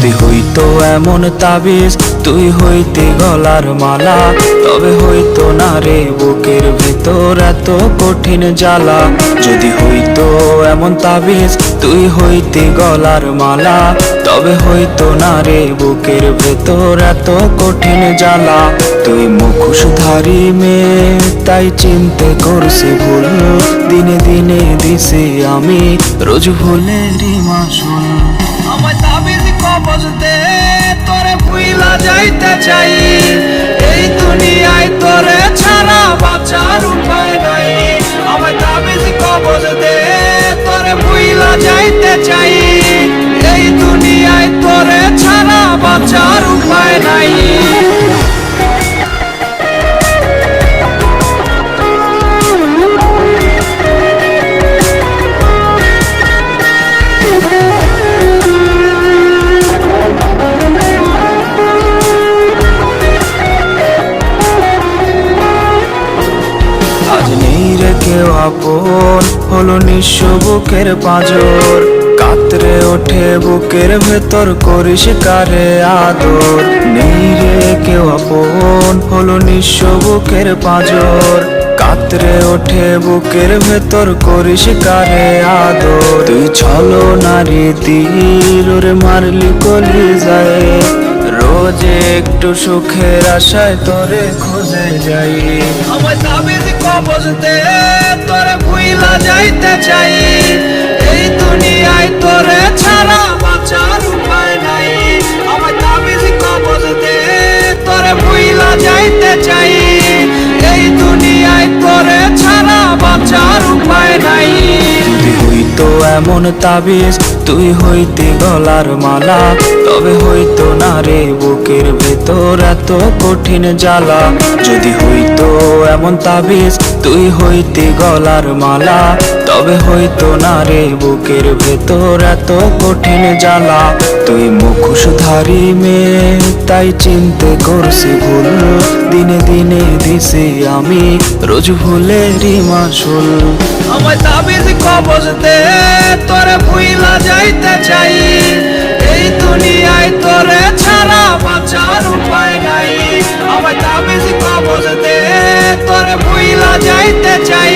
যদি হইতো এমন তাবিজ তুই হইতে গলার মালা, তবে হইতো না রে বুকের ভেতর এত কঠিন জ্বালা। যদি হইতো এমন তাবিজ তুই হইতে গলার মালা, তবে হইতো না রে বুকের ভেতর এত কঠিন জ্বালা। তুই মুখোশধারী মেয়ে তাই চিনতে করছি ভুল, দিনে দিনে দিছি আমি রোজ ভুলেরই মাসুল। আমায় তাবিজ কবজ দে তোরে ভুইলা যাইতে চাই, এই দুনিয়ায় তোরে ছাড়া বাঁচার উপায় নাই। আমায় তাবিজ কবজ দে তোরে ভুইলা যাইতে চাই, এই দুনিয়ায় তোরে ছাড়া বাঁচার উপায় নাই। আজ নেই রে কেউ আপন, হলো নিঃস্ব বুকের পাঁজর। কাতরে ওঠে বুকের ভেতর করিস কারে আদর। নেই রে কেউ আপন, হলো নিঃস্ব বুকের পাঁজর। কাতরে ওঠে বুকের ভেতর করিস কারে আদর। তুই ছলো নারী তীর ওরে মারলি কলি যায়, রোজ একটু সুখের আশায় তোরে খুঁজে যাই। আমায় তাবিজ কবজ দে তোরে ভুইলা যাইতে চাই, এই দুনিয়ায় তোরে ছাড়া বাঁচার উপায় নাই। আমায় তাবিজ কবজ দে তোরে ভুইলা যাইতে চাই, এই দুনিয়ায় তোরে ছাড়া বাঁচার উপায় নাই। যদি হইতো এমন তাবিজ তুই হইতে গলার মালা, তবে হইতো না রে বুকের ভেতর এত কঠিন জ্বালা। যদি হইতো এমন তাবিজ তুই হইতে গলার মালা, তবে হইতো না রে বুকের ভেতর এত কঠিন জ্বালা। তুই মুখোশধারী মেয়ে তাই চিনতে করছি ভুল, দিনে দিনে দিছি আমি রোজ ভুলেরই মাসুল। আমায় তাবিজ কবজ দে তোরে ভুইলা যাইতে চাই, এই দুনিয়ায় তোরে ছাড়া বাঁচার উপায় নাই। আমায় তাবিজ কবজ দে তোরে ভুইলা যাইতে চাই,